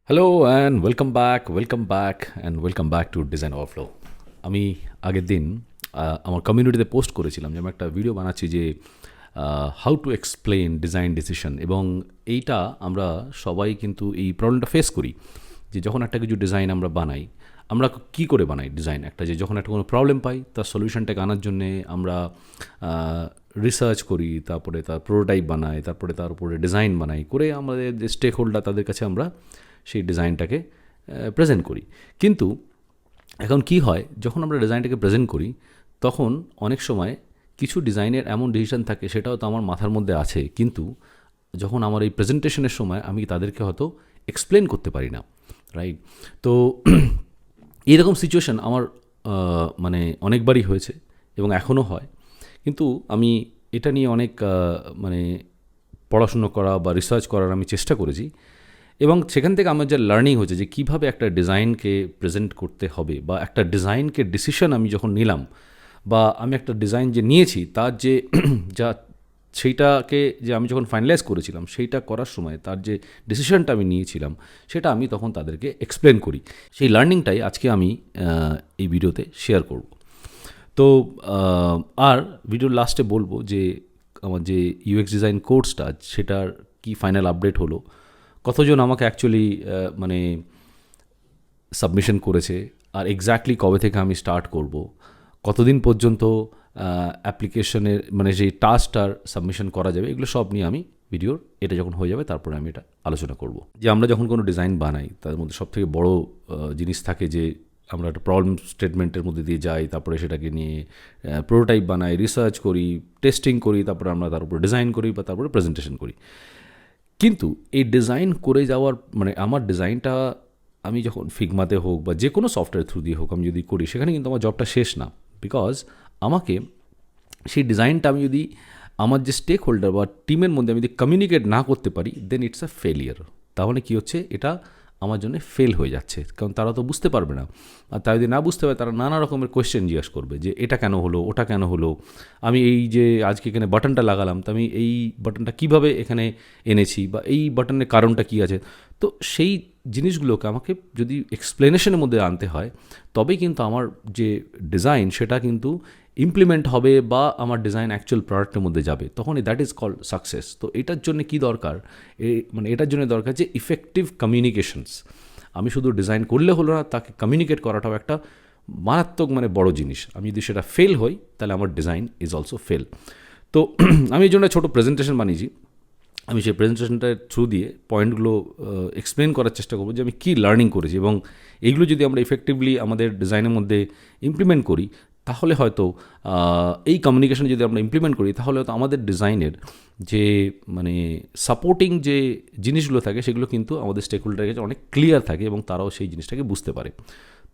Hello and welcome back to design overflow. আমি আগের দিন আমার কমিউনিটিতে পোস্ট করেছিলাম যে আমি একটা ভিডিও বানাচ্ছি যে how to explain design decision, এবং এইটা আমরা সবাই কিন্তু এই প্রবলেমটা ফেস করি যে যখন একটা কিছু ডিজাইন আমরা বানাই, আমরা কী করে বানাই ডিজাইন একটা, যে যখন একটা কোনো প্রবলেম পাই তার সলিউশনটাকে আনার জন্যে আমরা রিসার্চ করি, তারপরে তার প্রোটোটাইপ বানাই, তারপরে তার উপরে ডিজাইন বানাই, করে আমাদের যে স্টেক হোল্ডার তাদের কাছে আমরা সেই ডিজাইনটাকে প্রেজেন্ট করি। কিন্তু এখন কি হয়, যখন আমরা ডিজাইনটাকে প্রেজেন্ট করি তখন অনেক সময় কিছু ডিজাইনের এমন ডিসিশন থাকে, সেটাও তো আমার মাথার মধ্যে আছে, কিন্তু যখন আমার এই প্রেজেন্টেশনের সময় আমি তাদেরকে হয়তো এক্সপ্লেন করতে পারি না, রাইট? তো এইরকম সিচুয়েশান আমার মানে অনেকবারই হয়েছে এবং এখনও হয়। কিন্তু আমি এটা নিয়ে অনেক মানে পড়াশুনো করা বা রিসার্চ করার আমি চেষ্টা করেছি, এবং সেখান থেকে আমার যে লার্নিং হয়েছে যে কীভাবে একটা ডিজাইনকে প্রেজেন্ট করতে হবে, বা একটা ডিজাইনকে ডিসিশন আমি যখন নিলাম, বা আমি একটা ডিজাইন যে নিয়েছি তার যে যা সেইটাকে যে আমি যখন ফাইনালাইজ করেছিলাম, সেইটা করার সময় তার যে ডিসিশনটা আমি নিয়েছিলাম সেটা আমি তখন তাদেরকে এক্সপ্লেন করি। সেই লার্নিংটাই আজকে আমি এই ভিডিওতে শেয়ার করব। তো আর ভিডিওর লাস্টে বলবো যে আমার যে ইউএক্স ডিজাইন কোর্সটা, সেটার কি ফাইনাল আপডেট হলো, কতজন আমাকে অ্যাকচুয়ালি মানে সাবমিশন করেছে, আর এক্স্যাক্টলি কবে থেকে আমি স্টার্ট করব, কতদিন পর্যন্ত অ্যাপ্লিকেশনের মানে যেই টাস্কটার সাবমিশন করা যাবে, এগুলো সব নিয়ে আমি ভিডিওর এটা যখন হয়ে যাবে তারপরে আমি এটা আলোচনা করব। যে আমরা যখন কোনো ডিজাইন বানাই তার মধ্যে সবথেকে বড় জিনিস থাকে যে আমরা একটা প্রবলেম স্টেটমেন্টের মধ্যে দিয়ে যাই, তারপরে সেটাকে নিয়ে প্রোটোটাইপ বানাই, রিসার্চ করি, টেস্টিং করি, তারপরে আমরা তার উপর ডিজাইন করি, বা তারপরে প্রেজেন্টেশন করি। কিন্তু এই ডিজাইন করে যাওয়ার মানে আমার ডিজাইনটা আমি যখন ফিগমাতে হোক বা যে কোনো সফটওয়্যার থ্রু দিয়ে হোক আমি যদি করি, সেখানে কিন্তু আমার জবটা শেষ না। বিকজ আমাকে সেই ডিজাইনটা আমি যদি আমার যে স্টেক হোল্ডার বা টিমের মধ্যে আমি যদি কমিউনিকেট না করতে পারি, দেন ইটস আ ফেলিয়ার। তাহলে কী হচ্ছে, এটা আমার জন্য ফেল হয়ে যাচ্ছে, কারণ তারা তো বুঝতে পারবে না। আর তারা যদি না বুঝতে পারে, তারা নানা রকমের কোয়েশ্চেন জিজ্ঞাসা করবে যে এটা কেন হলো, ওটা কেন হলো, আমি এই যে আজকে এখানে বাটনটা লাগালাম, তো আমি এই বাটনটা কীভাবে এখানে এনেছি, বা এই বাটনের কারণটা কী আছে। তো সেই জিনিসগুলোকে আমাকে যদি এক্সপ্লেনেশনের মধ্যে আনতে হয়, তবেই কিন্তু আমার যে ডিজাইন সেটা কিন্তু ইমপ্লিমেন্ট হবে, বা আমার ডিজাইন অ্যাকচুয়াল প্রোডাক্টের মধ্যে যাবে, তখনই দ্যাট ইজ কল্ড সাকসেস। তো এটার জন্য কী দরকার, মানে এটার জন্য দরকার যে ইফেক্টিভ কমিউনিকেশনস। আমি শুধু ডিজাইন করলে হলো না, তাকে কমিউনিকেট করাটাও একটা মারাত্মক মানে বড় জিনিস। আমি যদি সেটা ফেল হই, তাহলে আমার ডিজাইন ইজ অলসো ফেল। তো আমি এই জন্য ছোটো প্রেজেন্টেশন বানিয়েছি। আমি সেই প্রেজেন্টেশনটার থ্রু দিয়ে পয়েন্টগুলো এক্সপ্লেন করার চেষ্টা করবো যে আমি কী লার্নিং করেছি, এবং এইগুলো যদি আমরা ইফেক্টিভলি আমাদের ডিজাইনের মধ্যে ইমপ্লিমেন্ট করি, তাহলে হয়তো এই কমিউনিকেশন যদি আমরা ইমপ্লিমেন্ট করি, তাহলে হয়তো আমাদের ডিজাইনের যে মানে সাপোর্টিং যে জিনিসগুলো থাকে, সেগুলো কিন্তু আমাদের স্টেক হোল্ডারের কাছে অনেক ক্লিয়ার থাকে, এবং তারাও সেই জিনিসটাকে বুঝতে পারে।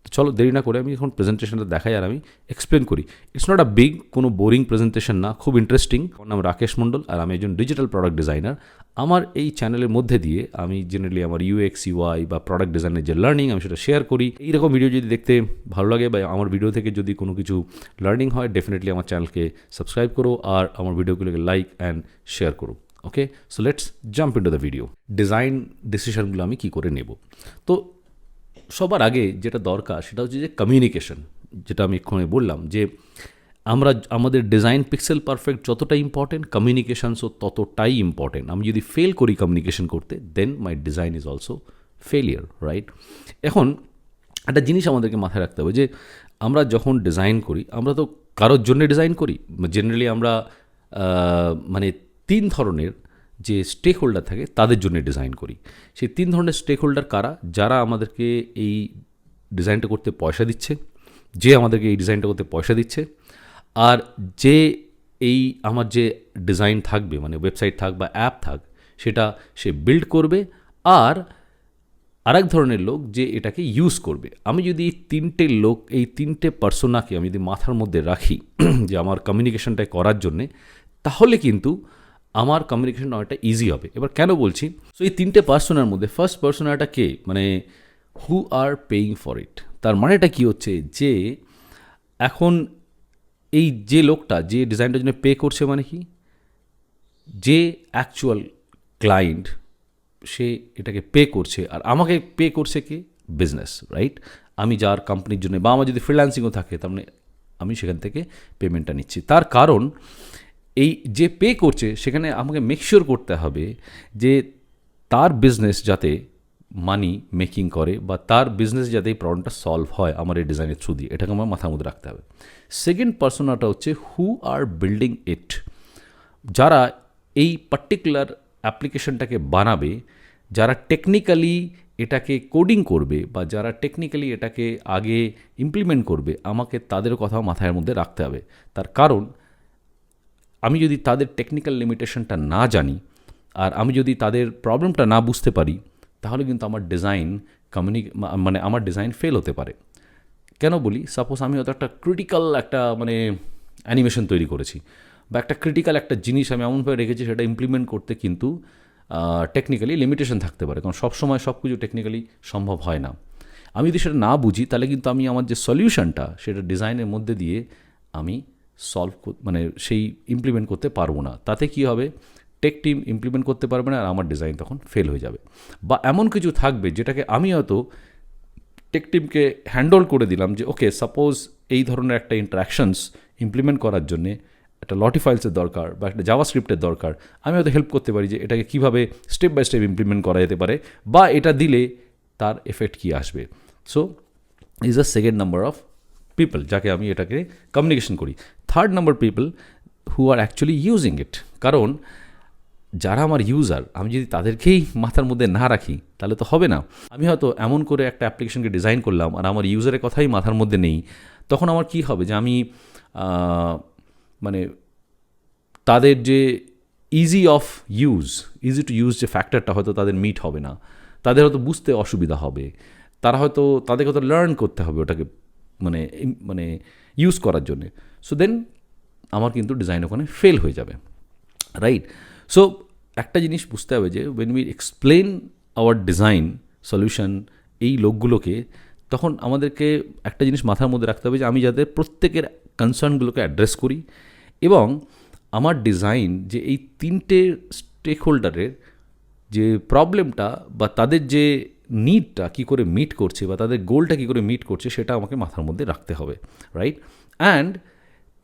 তো চলো দেরি না করে আমি এখন প্রেজেন্টেশনটা দেখাই আর আমি এক্সপ্লেন করি। ইটস নট আ বিগ কোনো বোরিং প্রেজেন্টেশন না, খুব ইন্টারেস্টিং। আমার নাম রাকেশ মণ্ডল, আর আমি একজন ডিজিটাল প্রোডাক্ট ডিজাইনার। আমার এই চ্যানেলের মধ্যে দিয়ে আমি জেনারেলি আমার ইউএক্স ইউআই বা প্রোডাক্ট ডিজাইনের যে লার্নিং, আমি সেটা শেয়ার করি। এইরকম ভিডিও যদি দেখতে ভালো লাগে, বা আমার ভিডিও থেকে যদি কোনো কিছু লার্নিং হয়, ডেফিনেটলি আমার চ্যানেলকে সাবস্ক্রাইব করো, আর আমার ভিডিওগুলোকে লাইক অ্যান্ড শেয়ার করো। Okay, so let's jump into the video. Design ডিসিশনগুলো আমি কী করে নেব। তো সবার আগে যেটা দরকার সেটা হচ্ছে যে কমিউনিকেশন, যেটা আমি এক্ষুনি বললাম যে আমরা আমাদের ডিজাইন পিক্সেল পারফেক্ট যতটা ইম্পর্টেন্ট, কমিউনিকেশানসও ততটাই ইম্পর্টেন্ট। আমি যদি ফেল করি কমিউনিকেশন করতে, then my design is also failure, right? এখন একটা জিনিস আমাদেরকে মাথায় রাখতে হবে যে আমরা যখন ডিজাইন করি, আমরা তো কারোর জন্য ডিজাইন করি। জেনারেলি আমরা মানে 3 ধরনের যে স্টেক হোল্ডার থাকে তাদের জন্য ডিজাইন করি। সেই 3 ধরনের স্টেক হোল্ডার কারা? যারা আমাদেরকে এই ডিজাইনটা করতে পয়সা দিচ্ছে, যে আমাদেরকে এই ডিজাইনটা করতে পয়সা দিচ্ছে, আর যে এই আমার যে ডিজাইন থাকবে, মানে ওয়েবসাইট থাক বা অ্যাপ থাক, সেটা সে বিল্ড করবে, আর আরেক ধরনের লোক যে এটাকে ইউজ করবে। আমি যদি এই তিনটে পার্সোনাকে আমি যদি মাথার মধ্যে রাখি যে আমার কমিউনিকেশনটা করার জন্যে, তাহলে কিন্তু আমার কমিউনিকেশন অনেকটা ইজি হবে। এবার কেন বলছি? সো এই 3টে পার্সোনার মধ্যে ফার্স্ট পার্সোনাটা কে, মানে হু আর পেইং ফর ইট। তার মানেটা কী হচ্ছে যে এখন এই যে লোকটা যে ডিজাইনটার জন্য পে করছে, মানে কি, যে অ্যাকচুয়াল ক্লায়েন্ট সে এটাকে পে করছে, আর আমাকে পে করছে কি? Business, right? আমি যার কোম্পানির জন্য, বা আমার যদি ফ্রিল্যান্সিংও থাকে, তার মানে আমি সেখান থেকে পেমেন্টটা নিচ্ছি। তার কারণ এই যে পে করছে সেখানে আমাকে মেকশিওর করতে হবে যে তার বিজনেস যাতে মানি মেকিং করে, বা তার বিজনেস যাতে এই প্রবলেমটা সলভ হয় আমার এই ডিজাইনের থ্রু দিয়ে, এটাকে আমার মাথার মধ্যে রাখতে হবে। সেকেন্ড পার্সোনাটা হচ্ছে হু আর বিল্ডিং ইট, যারা এই পার্টিকুলার অ্যাপ্লিকেশনটাকে বানাবে, যারা টেকনিক্যালি এটাকে কোডিং করবে, বা যারা টেকনিক্যালি এটাকে আগে ইমপ্লিমেন্ট করবে, আমাকে তাদের কথাও মাথার মধ্যে রাখতে হবে। তার কারণ আমি যদি তাদের টেকনিক্যাল লিমিটেশনটা না জানি, আর আমি যদি তাদের প্রবলেমটা না বুঝতে পারি, তাহলে কিন্তু আমার ডিজাইন মানে আমার ডিজাইন ফেল হতে পারে। কেন বলি? সাপোজ আমি হয়তো একটা ক্রিটিক্যাল একটা মানে অ্যানিমেশন তৈরি করেছি, বা একটা ক্রিটিক্যাল একটা জিনিস আমি এমনভাবে রেখেছি, সেটা ইমপ্লিমেন্ট করতে কিন্তু টেকনিক্যালি লিমিটেশন থাকতে পারে, কারণ সবসময় সব কিছু টেকনিক্যালি সম্ভব হয় না। আমি যদি সেটা না বুঝি, তাহলে কিন্তু আমি আমার যে সলিউশনটা সেটা ডিজাইনের মধ্যে দিয়ে আমি মানে সেই ইমপ্লিমেন্ট করতে পারবো না। তাতে কি হবে? টেক টিম ইমপ্লিমেন্ট করতে পারবে না, আর আমার ডিজাইন তখন ফেল হয়ে যাবে। বা এমন কিছু থাকবে যেটাকে আমি হয়তো টেক টিমকে হ্যান্ডল করে দিলাম, যে ওকে সাপোজ এই ধরনের একটা ইন্টারাকশনস ইমপ্লিমেন্ট করার জন্যে একটা লটিফাইলসের দরকার, বা একটা জাভাস্ক্রিপ্টের দরকার। আমি হয়তো হেল্প করতে পারি যে এটাকে কীভাবে স্টেপ বাই স্টেপ ইমপ্লিমেন্ট করা যেতে পারে, বা এটা দিলে তার এফেক্ট কী আসবে। So is a second number of people যাকে আমি এটাকে কমিউনিকেশন করি। Third number people who are actually using it. কারণ যারা আমার ইউজার, আমি যদি তাদেরকেই মাথার মধ্যে না রাখি তাহলে তো হবে না। আমি হয়তো এমন করে একটা অ্যাপ্লিকেশনকে ডিজাইন করলাম, আর আমার ইউজারের কথাই মাথার মধ্যে নেই, তখন আমার কি হবে? যে আমি মানে তাদের যে ইজি টু ইউজ যে ফ্যাক্টরটা হয়তো তাদের মিট হবে না, তাদের হয়তো বুঝতে অসুবিধা হবে, তারা হয়তো তাদেরকে হয়তো লার্ন করতে হবে ওটাকে মানে মানে ইউজ করার জন্যে। সো দেন আমার কিন্তু ডিজাইন ওখানে ফেল হয়ে যাবে, রাইট? সো একটা জিনিস বুঝতে হবে যে when we explain our design solution এই লোকগুলোকে, তখন আমাদেরকে একটা জিনিস মাথার মধ্যে রাখতে হবে যে আমি যাদের প্রত্যেকের কনসার্নগুলোকে অ্যাড্রেস করি, এবং আমার ডিজাইন যে এই তিনটে স্টেক হোল্ডারের যে প্রবলেমটা বা তাদের যে নিডটা কী করে মিট করছে, বা তাদের গোলটা কী করে মিট করছে, সেটা আমাকে মাথার মধ্যে রাখতে হবে, রাইট? অ্যান্ড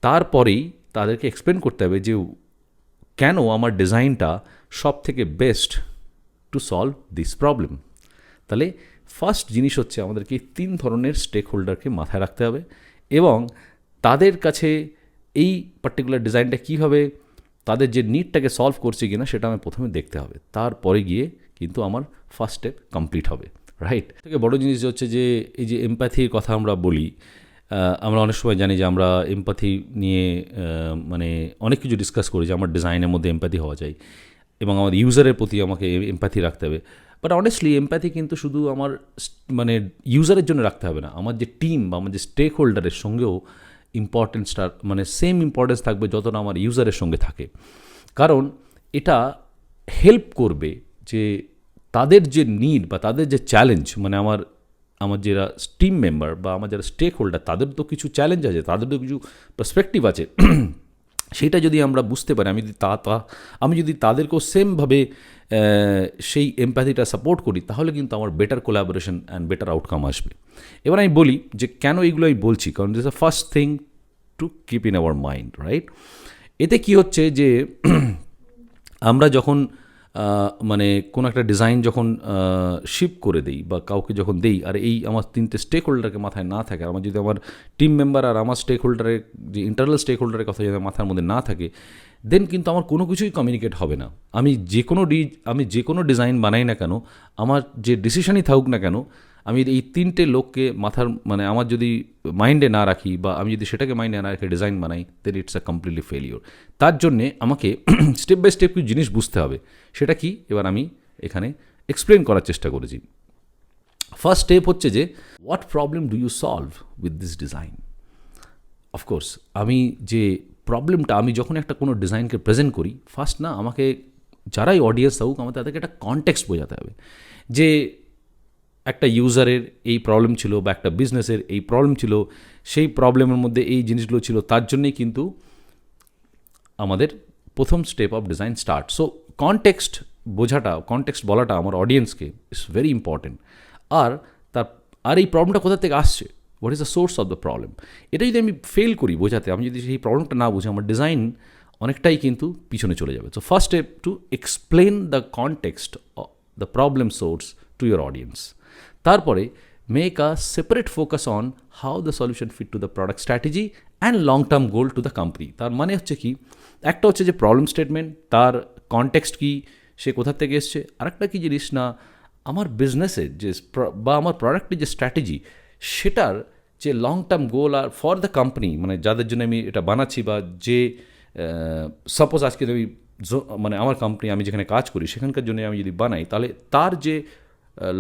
তারপরেই তাদেরকে এক্সপ্লেন করতে হবে যে কেন আমার ডিজাইনটা সব থেকে best to solve this problem. তাহলে ফার্স্ট জিনিস হচ্ছে আমাদেরকে তিন ধরনের স্টেক হোল্ডারকে মাথায় রাখতে হবে, এবং তাদের কাছে এই পার্টিকুলার ডিজাইনটা কীভাবে তাদের যে নিডটাকে সলভ করছে কিনা সেটা আমি প্রথমে দেখতে হবে, তারপরে গিয়ে কিন্তু আমার ফার্স্ট স্টেপ কমপ্লিট হবে, রাইট? থেকে বড় জিনিস হচ্ছে যে এই যে এমপ্যাথির কথা আমরা বলি, আমরা অনেক সময় জানি যে আমরা এমপ্যাথি নিয়ে মানে অনেক কিছু ডিসকাস করি যে আমার ডিজাইনের মধ্যে এমপ্যাথি হওয়া যায়, এবং আমার ইউজারের প্রতি আমাকে এমপ্যাথি রাখতে হবে। বাট অনেস্টলি এমপ্যাথি কিন্তু শুধু আমার মানে ইউজারের জন্য রাখতে হবে না, আমার যে টিম বা আমার যে স্টেক হোল্ডারের সঙ্গেও ইম্পর্টেন্সটা মানে সেম ইম্পর্টেন্স থাকবে যতটা আমার ইউজারের সঙ্গে থাকে। কারণ এটা হেল্প করবে যে তাদের যে নিড বা তাদের যে চ্যালেঞ্জ, মানে আমার যারা টিম মেম্বার বা আমার যারা স্টেক হোল্ডার, তাদের তো কিছু চ্যালেঞ্জ আছে, তাদের তো কিছু পার্সপেক্টিভ আছে, সেটা যদি আমরা বুঝতে পারি, আমি যদি তাদেরকেও সেমভাবে সেই এমপ্যাথিটা সাপোর্ট করি, তাহলে কিন্তু আমার better collaboration and better outcome আসবে। এবার আমি বলি যে কেন এইগুলো আমি বলছি, কারণ this is the first thing to keep in our mind, right? এতে কি হচ্ছে যে আমরা যখন মানে কোনো একটা ডিজাইন যখন শিপ করে দেই বা কাউকে যখন দেই, আর এই আমার তিনটে স্টেক হোল্ডারকে মাথায় না থাকে, আমার যদি আমার টিম মেম্বার আর আমার স্টেক হোল্ডারের যে ইন্টারনাল স্টেক হোল্ডারের কথা যদি মাথার মধ্যে না থাকে, দেন কিন্তু আমার কোনো কিছুই কমিউনিকেট হবে না। আমি যে কোনো ডিজাইন বানাই না কেন, আমার যে ডিসিশনই থাকুক না কেন, আমি এই তিনটে লোককে মানে আমার যদি মাইন্ডে না রাখি, বা আমি যদি সেটাকে মাইন্ডে না রেখে ডিজাইন বানাই, দেন ইটস আ কমপ্লিটলি ফেলিওর। তার জন্যে আমাকে স্টেপ বাই স্টেপ কিছু জিনিস বুঝতে হবে। সেটা কি এবার আমি এখানে এক্সপ্লেন করার চেষ্টা করেছি। ফার্স্ট স্টেপ হচ্ছে যে what problem do you solve with this design. Of course আমি যে প্রবলেমটা, আমি যখন একটা কোনো ডিজাইনকে প্রেজেন্ট করি, ফার্স্ট না আমাকে যারাই অডিয়েন্স থাকুক, আমাকে তাদেরকে একটা কনটেক্সট বোঝাতে হবে যে একটা ইউজারের এই প্রবলেম ছিল বা একটা বিজনেসের এই প্রবলেম ছিল, সেই প্রবলেমের মধ্যে এই জিনিসগুলো ছিল, তার জন্যই কিন্তু আমাদের প্রথম step of design start. So context বোঝাটা, কনটেক্সট বলাটা আমার অডিয়েন্সকে ইজ ভেরি ইম্পর্টেন্ট। আর এই প্রবলেমটা কোথা থেকে আসছে, what is the source of the problem, এটা যদি আমি ফেল করি বোঝাতে, আমি যদি সেই প্রবলেমটা না বুঝি, আমার ডিজাইন অনেকটাই কিন্তু পিছনে চলে যাবে। So first step to explain the context, the problem source to your audience. তারপরে make a separate focus on how the solution fit to the product strategy and long term goal to the company. তার মানে হচ্ছে কি, একটা হচ্ছে যে problem statement, তার context কি, সে কোথা থেকে এসছে, আরেকটা কি জিনিস না আমার বিজনেসের যে বা আমার প্রোডাক্টের যে স্ট্র্যাটেজি, সেটার যে লং টার্ম গোল আর ফর দ্য কোম্পানি, মানে যাদের জন্য আমি এটা বানাচ্ছি, বা যে সাপোজ আজকে আমি মানে আমার কোম্পানি, আমি যেখানে কাজ করি সেখানকার জন্য আমি যদি বানাই, তাহলে তার যে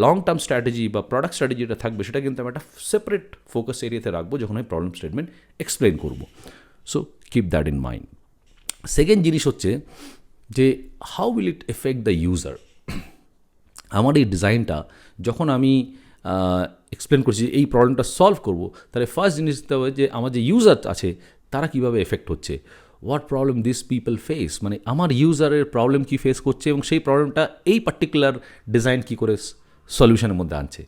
লং টার্ম স্ট্র্যাটেজি বা প্রোডাক্ট স্ট্র্যাটেজি যেটা থাকবে, সেটা কিন্তু আমি একটা সেপারেট ফোকাস এরিয়াতে রাখবো যখন আমি প্রবলেম স্টেটমেন্ট এক্সপ্লেন করবো। So keep that in mind. Second জিনিস হচ্ছে যে how will it effect the user. আমার এই ডিজাইনটা যখন আমি এক্সপ্লেন করছি এই প্রবলেমটা সলভ করব, তাহলে ফার্স্ট জিনিস দিতে হবে যে আমার যে ইউজার আছে তারা কীভাবে এফেক্ট হচ্ছে, what problem this people face, মানে আমার ইউজারের প্রবলেম কী ফেস করছে এবং সেই প্রবলেমটা এই পার্টিকুলার ডিজাইন কী করে সলিউশনের মধ্যে আনছে।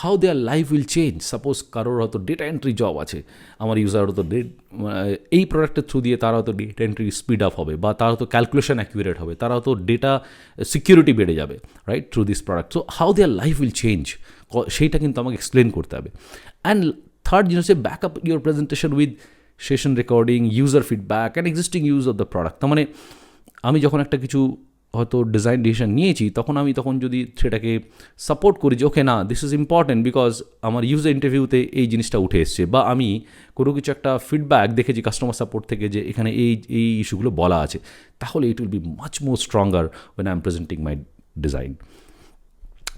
How their life will change, suppose কারোর হয়তো ডেটা এন্ট্রি জব আছে, আমার ইউজার হয়তো এই প্রোডাক্টের থ্রু দিয়ে তারা হয়তো ডেটা এন্ট্রি স্পিড আপ হবে, বা তারা হয়তো ক্যালকুলেশন অ্যাকুরেট হবে, তারা হয়তো ডেটা সিকিউরিটি বেড়ে যাবে, right, through this product. So how their life will change, সেইটা কিন্তু আমাকে এক্সপ্লেন করতে হবে। অ্যান্ড থার্ড জিনিস হচ্ছে back up your presentation with session recording, user feedback and existing use of the product. তার মানে আমি যখন একটা কিছু হয়তো ডিজাইন ডিসিশন নিয়েছি, তখন যদি সেটাকে সাপোর্ট করি যে ওকে না, দিস ইজ ইম্পর্ট্যান্ট বিকজ আমার ইউজার ইন্টারভিউতে এই জিনিসটা উঠে এসছে, বা আমি কোনো কিছু একটা ফিডব্যাক দেখেছি কাস্টমার সাপোর্ট থেকে যে এখানে এই ইস্যুগুলো বলা আছে, তাহলে it will be much more stronger when I am presenting my design.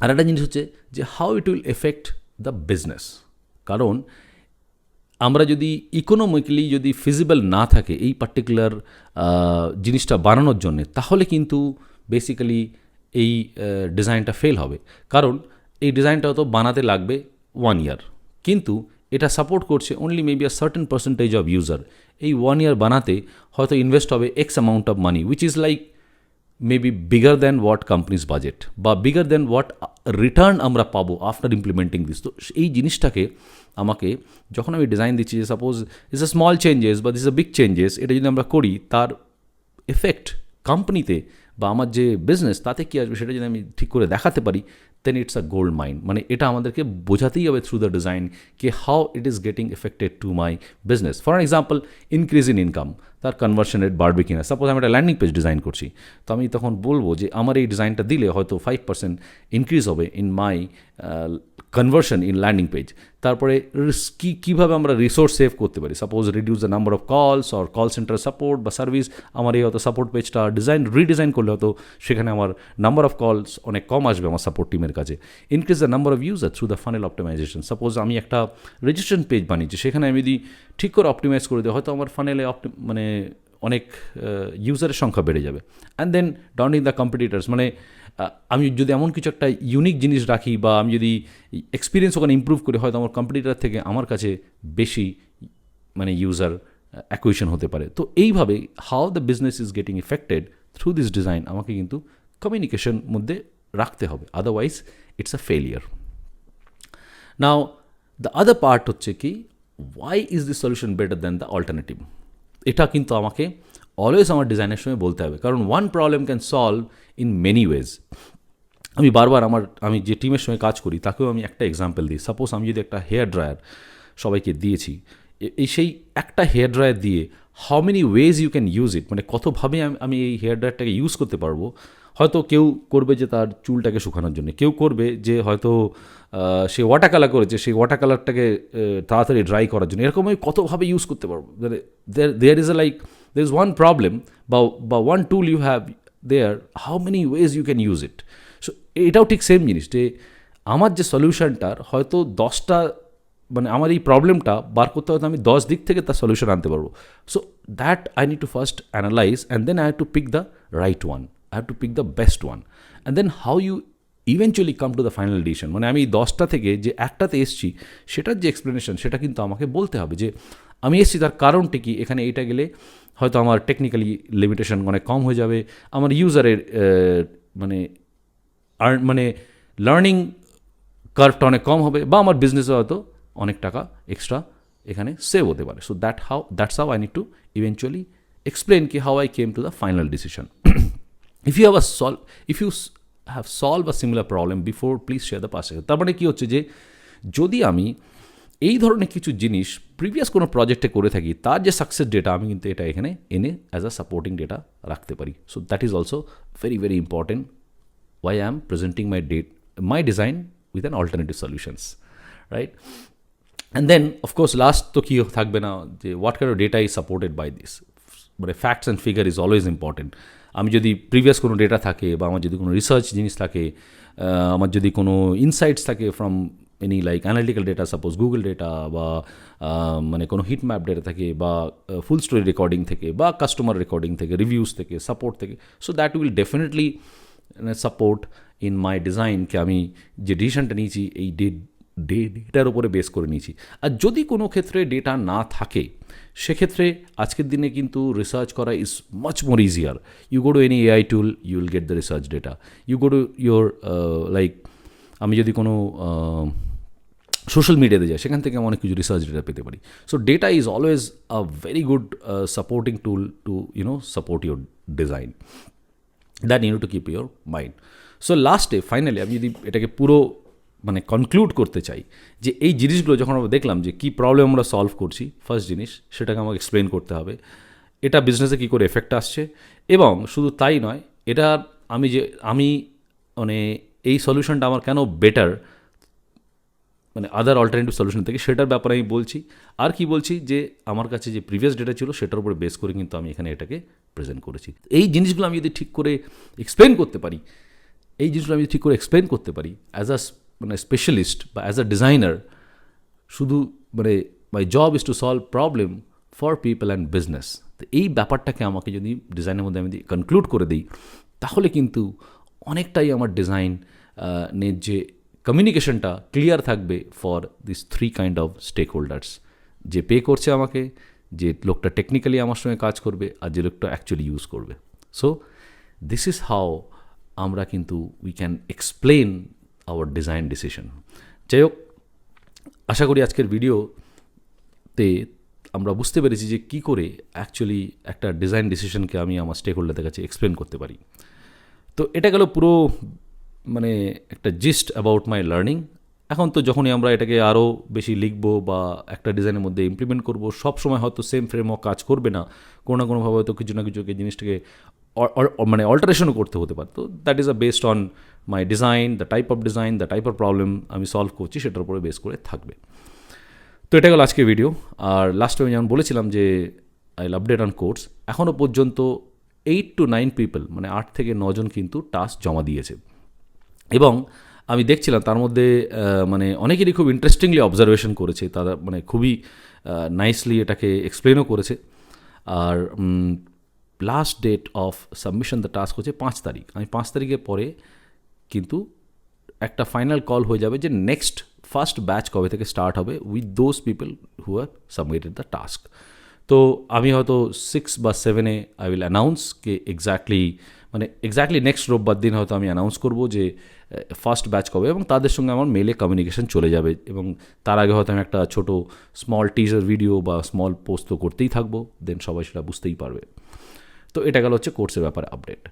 আর একটা জিনিস হচ্ছে যে how it will affect the business. কারণ আমরা যদি ইকোনমিক্যালি যদি ফিজিবল না থাকে এই পার্টিকুলার জিনিসটা বানানোর জন্যে, তাহলে কিন্তু বেসিক্যালি এই ডিজাইনটা ফেল হবে। কারণ এই ডিজাইনটা হয়তো বানাতে লাগবে 1 year, কিন্তু এটা সাপোর্ট করছে only maybe a certain percentage of user. এই 1 year বানাতে হয়তো ইনভেস্ট হবে x amount of money, which is like maybe bigger than what companies budget, বা বিগার দ্যান হোয়াট রিটার্ন আমরা পাবো আফটার ইমপ্লিমেন্টিং দিস। তো এই জিনিসটাকে আমাকে যখন আমি ডিজাইন দিচ্ছি, যে suppose is a small changes বা দিস আ বিগ চেঞ্জেস, এটা যদি আমরা করি, তার এফেক্ট কোম্পানিতে বা আমার যে বিজনেস তাতে কী আসবে, সেটা যদি আমি ঠিক করে দেখাতে পারি, দেন ইটস আ গোল্ড মাইন। মানে এটা আমাদেরকে বোঝাতেই হবে থ্রু দ্য ডিজাইন কি how it is getting affected to my business. For example, increase in income, তার কনভার্সন রেট বাড়বে কিনা। সাপোজ আমি একটা ল্যান্ডিং পেজ ডিজাইন করছি, তো আমি তখন বলবো যে আমার এই ডিজাইনটা দিলে হয়তো 5% ইনক্রিজ হবে in my conversion in landing page. তারপরে কীভাবে আমরা রিসোর্স সেভ করতে পারি, suppose reduce the number of কলস অর কল সেন্টার সাপোর্ট বা সার্ভিস। আমার এই হয়তো সাপোর্ট পেজটা রিডিজাইন করলে হয়তো সেখানে আমার নাম্বার অফ কলস অনেক কম আসবে আমার সাপোর্ট টিমের কাছে। Increase the number of user through the funnel optimisation. Suppose আমি একটা রেজিস্ট্রেশন পেজ বানিয়েছি, সেখানে আমি যদি ঠিক করে অপটিমাইজ করে দিই, হয়তো আমার ফানেলে মানে অনেক ইউজারের সংখ্যা বেড়ে যাবে। And then downing the competitors, মানে আমি যদি এমন কিছু একটা ইউনিক জিনিস রাখি বা আমি যদি এক্সপিরিয়েন্স ওখানে ইম্প্রুভ করি, হয়তো আমার কম্পিটিটার থেকে আমার কাছে বেশি মানে ইউজার অ্যাকুইশন হতে পারে। তো এইভাবে how the business is getting affected through this design আমাকে কিন্তু কমিউনিকেশন মধ্যে রাখতে হবে, otherwise it's a failure. Now the other part হচ্ছে কি, why is this solution better than the alternative. এটা কিন্তু আমাকে অলওয়েজ আমার ডিজাইনের সময় বলতে হবে, কারণ one problem can solve in many ways. আমি বারবার আমি যে টিমের সঙ্গে কাজ করি তাকেও আমি একটা এক্সাম্পল দিই। সাপোজ আমি যদি একটা হেয়ার ড্রায়ার সবাইকে দিয়েছি, সেই একটা হেয়ার ড্রায়ার দিয়ে how many ways you can use it, মানে কতভাবে আমি এই হেয়ার ড্রায়ারটাকে ইউজ করতে পারবো। হয়তো কেউ করবে যে তার চুলটাকে শুকানোর জন্য, কেউ করবে যে হয়তো সে ওয়াটার কালার করেছে, সেই ওয়াটার কালারটাকে তাড়াতাড়ি ড্রাই করার জন্য। এরকম আমি কতভাবে ইউজ করতে পারবো। There is there is one problem বা one tool you have there, how many ways you can use it. So এটাও ঠিক সেম জিনিস, যে আমার যে সলিউশনটার হয়তো 10টা, মানে আমার এই প্রবলেমটা বার করতে হয়তো আমি 10 দিক থেকে তার সলিউশন আনতে পারবো। So that I need to first analyse and then I have to pick the right one, I have to pick the best one, and then how you eventually come to the final decision. মানে আমি এই 10টা থেকে যে একটাতে এসছি, সেটার যে এক্সপ্লেনেশন সেটা কিন্তু আমাকে বলতে হবে যে আমি এসছি তার কারণটা কি। এখানে এইটা গেলে হয়তো আমার টেকনিক্যালি লিমিটেশন অনেক কম হয়ে যাবে, আমার ইউজারের মানে মানে লার্নিং কার্ভটা অনেক কম হবে, বা আমার বিজনেসে হয়তো অনেক টাকা এক্সট্রা এখানে সেভ হতে পারে. So that's how I need to eventually explain কি how I came to the final decision. If you have solve a similar problem before, please share the past. তার মানে কী হচ্ছে যে যদি আমি এই ধরনের কিছু জিনিস প্রিভিয়াস কোনো প্রজেক্টে করে থাকি, তার যে সাকসেস ডেটা আমি কিন্তু এটা এখানে এনে অ্যাজ আ সাপোর্টিং ডেটা রাখতে পারি. So that is also very very important why I am presenting my design with an alternative solutions, right? And then of course last to ki thakbe na je what kind of data is supported by this, but facts and figure is always important. আমি যদি previous কোনো data থাকে, বা আমার যদি কোনো research জিনিস থাকে, আমার যদি কোনো ইনসাইটস থাকে from any like analytical data, suppose Google data, বা মানে কোনো হিট ম্যাপ ডেটা থেকে, বা ফুল স্টোরি রেকর্ডিং থেকে, বা কাস্টমার রেকর্ডিং থেকে, রিভিউস থেকে, সাপোর্ট থেকে, so that will definitely support in my ডিজাইনকে আমি যে ডিসিশনটা নিয়েছি এই ডেটার উপরে বেস করে নিয়েছি. আর যদি কোনো ক্ষেত্রে ডেটা না থাকে, সেক্ষেত্রে আজকের দিনে কিন্তু রিসার্চ করা is much more easier. You go to any AI tool, you will get the research data. You go to your like আমি যদি কোনো সোশ্যাল মিডিয়াতে যাই, সেখান থেকে আমি অনেক কিছু রিসার্চ ডেটা পেতে পারি. So data is always a very good supporting tool to support your design. That you to keep your mind. So লাস্টে ফাইনালি আমি যদি এটাকে পুরো মানে কনক্লুড করতে চাই, যে এই জিনিসগুলো যখন আমরা দেখলাম যে কী প্রবলেম আমরা সলভ করছি, ফার্স্ট জিনিস সেটাকে আমাকে এক্সপ্লেন করতে হবে, এটা বিজনেসে কী করে এফেক্ট আসছে, এবং শুধু তাই নয়, এটা আমি মানে এই সলিউশনটা আমার কেন বেটার মানে আদার অল্টারনেটিভ সলিউশন থেকে, সেটার ব্যাপারে আমি বলছি. আর কি বলছি, যে আমার কাছে যে প্রিভিয়াস ডেটা ছিল সেটার উপরে বেস করে কিন্তু আমি এখানে এটাকে প্রেজেন্ট করেছি. এই জিনিসগুলো আমি যদি ঠিক করে এক্সপ্লেন করতে পারি, অ্যাজ আ মানে স্পেশালিস্ট বা অ্যাজ আ ডিজাইনার, শুধু মানে my job is to solve problem for people and business. তো এই ব্যাপারটাকে আমাকে যদি ডিজাইনের মধ্যে আমি কনক্লুড করে দিই, তাহলে কিন্তু অনেকটাই আমার ডিজাইনের যে কমিউনিকেশনটা ক্লিয়ার থাকবে for this 3 kind of stakeholders, যে পে করছে আমাকে, যে লোকটা টেকনিক্যালি আমার সঙ্গে কাজ করবে, আর যে লোকটা অ্যাকচুয়ালি ইউজ করবে. সো দিস ইজ হাউ আমরা কিন্তু we can explain our design decision. যাই হোক, আশা করি আজকের ভিডিওতে আমরা বুঝতে পেরেছি যে কী করে অ্যাকচুয়ালি একটা ডিজাইন ডিসিশনকে আমি আমার স্টেক হোল্ডারদের কাছে এক্সপ্লেন করতে পারি. তো এটা গেল পুরো মানে একটা জিস্ট অ্যাবাউট মাই লার্নিং. এখন তো যখনই আমরা এটাকে আরও বেশি লিখবো বা একটা ডিজাইনের মধ্যে ইমপ্লিমেন্ট করবো, সব সময় হয়তো সেম ফ্রেমওয়ার্ক কাজ করবে না, কোনো না কোনোভাবে হয়তো কিছু না কিছুকে জিনিসটাকে মানে অল্টারেশনও করতে হতে পারে. তো that is based on my design, the type of problem আমি সলভ করছি, সেটার উপরে বেস করে থাকবে. তো এটা গেল আজকের ভিডিও. আর লাস্টে আমি যেমন বলেছিলাম যে I will update on course, এখনও পর্যন্ত 8 to 9 পিপল, মানে 8 থেকে 9 জন কিন্তু টাস্ক জমা দিয়েছে. এবং আমি দেখছিলাম তার মধ্যে মানে অনেকেরই খুব ইন্টারেস্টিংলি অবজারভেশন করেছে, তারা মানে খুবই নাইসলি এটাকে এক্সপ্লেনও করেছে. আর last date of submission the task হচ্ছে 5 তারিখ. আমি 5 তারিখের পরে কিন্তু একটা ফাইনাল কল হয়ে যাবে যে নেক্সট ফার্স্ট ব্যাচ কবে থেকে স্টার্ট হবে with those people who have submitted the task. তো আমি হয়তো 6 বা 7-এ আই উইল অ্যানাউন্স কে এক্স্যাক্টলি নেক্সট রোববার দিন হয়তো আমি অ্যানাউন্স করবো যে ফার্স্ট ব্যাচ কবে, এবং তাদের সঙ্গে আমার মেলে কমিউনিকেশন চলে যাবে. এবং তার আগে হয়তো আমি একটা ছোটো স্মল টিজার ভিডিও বা স্মল পোস্ট তো করতেই থাকবো, দেন সবাই সেটা বুঝতেই পারবে. তো এটা গেল হচ্ছে কোর্সের ব্যাপারে আপডেট.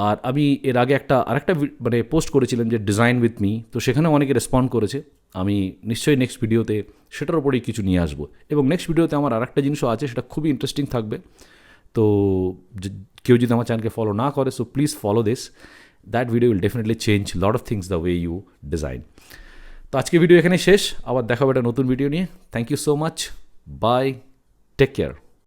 আর আমি এর আগে আরেকটা মানে পোস্ট করেছিলাম যে ডিজাইন উইথ মি, তো সেখানেও অনেকে রেসপন্ড করেছে. আমি নিশ্চয়ই নেক্সট ভিডিওতে সেটার উপরেই কিছু নিয়ে আসবো. এবং নেক্সট ভিডিওতে আমার আরেকটা জিনিসও আছে, সেটা খুবই ইন্টারেস্টিং থাকবে. তো কেউ যদি আমার চ্যানেলকে ফলো না করে, so please follow this. That video will definitely change lot of things the way you design. তো আজকে ভিডিও এখানে শেষ, আবার দেখা হবে একটা নতুন ভিডিও নিয়ে. Thank you so much, bye, take care.